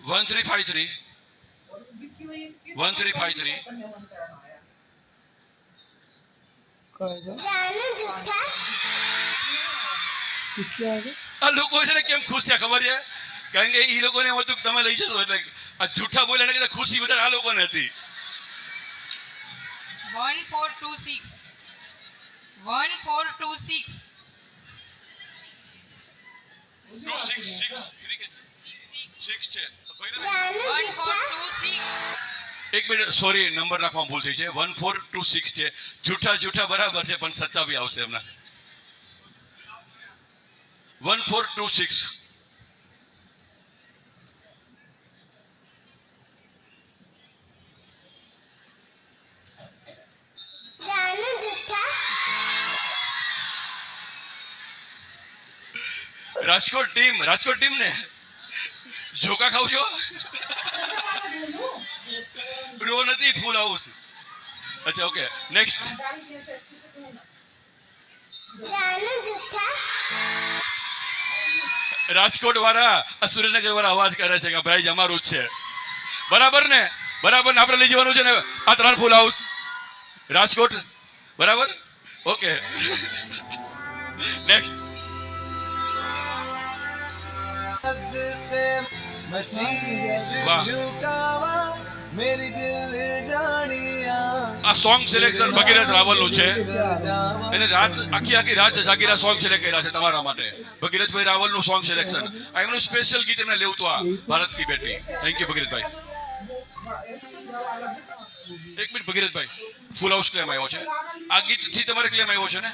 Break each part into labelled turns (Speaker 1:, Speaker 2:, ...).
Speaker 1: 1353 1353 આ લોકો છે ને કેમ ખુશ છે ખબર છે? કારણ કે એ લોકોને એમ હતું કે તમે લઈ જશો, એટલે આ જૂઠા બોલ્યા ને ખુશી વધારે આ લોકોને હતી.
Speaker 2: 1426 1426
Speaker 1: એક મિનિટ, સોરી, નંબર રાખવામાં ભૂલ થઈ છે. 1426 છે. જૂઠા બરાબર છે, પણ સચ્ચા બી આવશે એમના. 1426 રાજકોટ ટીમ ને જોકા ખાવ છો? રો નથી, ફૂલ હાઉસ. અચ્છા, ઓકે, નેક્સ્ટ. રાજકોટ વાળા સુરેન્દ્રનગર વાળા અવાજ કરે છે કે ભાઈ અમારું જ છે. બરાબર ને આપણે લઈ જવાનું છે ને આ 3 ફૂલ હાઉસ રાજકોટ. બરાબર, ઓકે. નેક્સ્ટ. આ સોંગ સિલેક્ટર ભગીરથ રાવલ નું છે. એને આખી રાત જાગીરા સોંગ સિલેક્ટ કર્યા છે તમારા માટે. ભગીરથભાઈ રાવલ નું સોંગ સિલેક્શન. આ એમનું સ્પેશિયલ ગીત એમને લેવું તો આ ભારત કી બેટી. થેન્ક યુ ભગીરથભાઈ. એક મિનિટ ભગીરથભાઈ, ફૂલ હાઉસ ક્લેમ આવ્યો છે. આ ગીત થી તમારે ક્લેમ આવ્યો છે ને?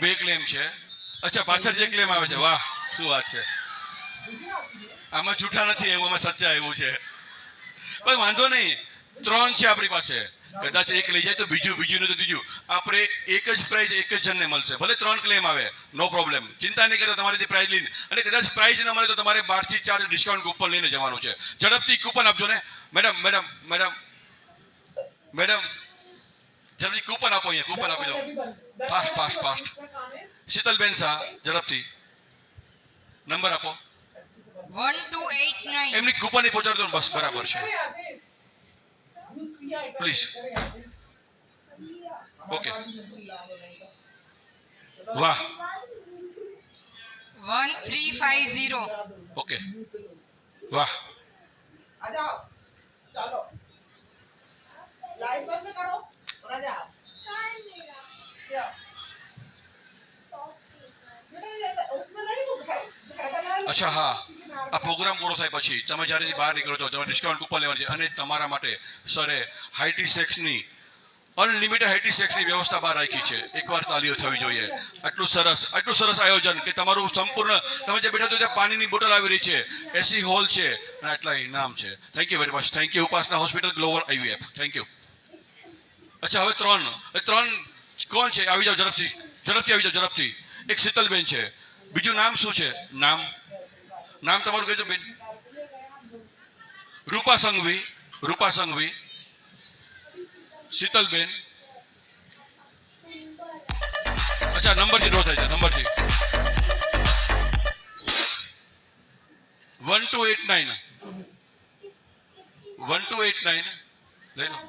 Speaker 1: બે ક્લેમ છે. અચ્છા, પાછળ જે ક્લેમ આવે છે, વાહ શું વાત છે. આમાં જૂઠા નથી એવું, આમાં સચ્ચા એવું છે. પણ વાંધો નહીં, 3 છે આપણી પાસે. કદાચ એક લઈ જાય તો બીજું ને તો ત્રીજું. આપણે એક જ પ્રાઇઝ એક જ જણને મળશે. ભલે 3 ક્લેમ આવે, નો પ્રોબ્લેમ. ચિંતા નહીં કરતા તમારી પ્રાઇઝ લઈને. અને કદાચ પ્રાઇઝ ન મળે તો તમારે 12 થી 4 ડિસ્કાઉન્ટ કૂપન લઈને જવાનું છે. ઝડપથી કૂપન આપજો ને મેડમ. જલ્દી કૂપન આપો. અહીંયા કૂપન આપી દો. ફાસ્ટ. શીતલબેન શાહ, ઝડપથી નંબર આપો.
Speaker 2: 1289
Speaker 1: એમની કૂપન ની પહોંચાડો બસ, બરાબર છે. પ્લીઝ. ઓકે, વાહ.
Speaker 2: 1350
Speaker 1: ઓકે, વાહ.
Speaker 3: ચાલો લાઈટ બંધ કરો રાજા.
Speaker 1: અચ્છા, હા, આ પ્રોગ્રામ પૂરો થાય પછી તમે જ્યારે બહાર નીકળો છો તમારે ડિસ્કાઉન્ટ કૂપન લેવાનું છે. અને તમારા માટે સરે હાઈટી સ્ટેક્સની અનલિમિટેડ હાઈટી સ્ટેક્સની વ્યવસ્થા બહાર રાખી છે. એકવાર તાલીઓ થવી જોઈએ. આટલું સરસ આયોજન કે તમારું સંપૂર્ણ, તમે જે બેઠા છો ત્યાં પાણીની બોટલ આવી રહી છે, એસી હોલ છે, અને આટલા ઇનામ છે. Thank you very much. Thank you Upasana hospital global IVF. Thank you. અચ્છા, હવે 3 કોણ છે? આવી જાઓ ઝડપથી આવી જાઓ ઝડપથી. એક શીતલબેન છે. બીજું નામ શું છે? નામ તમારું કહેજો બેન. રૂપા સંઘવી. શીતલબેન. અચ્છા, નંબરથી ડ્રો થાય છે. નંબરથી 1289 લઈ લો.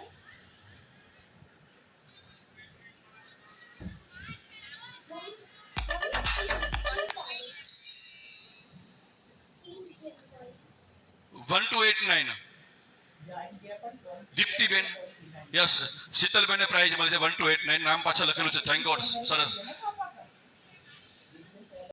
Speaker 1: દીપ્તિબેન, યસ, શીતલબેન ને પ્રાઇઝ મળે છે 1289. નામ પાછળ લખેલું છે. Thank God. સરસ.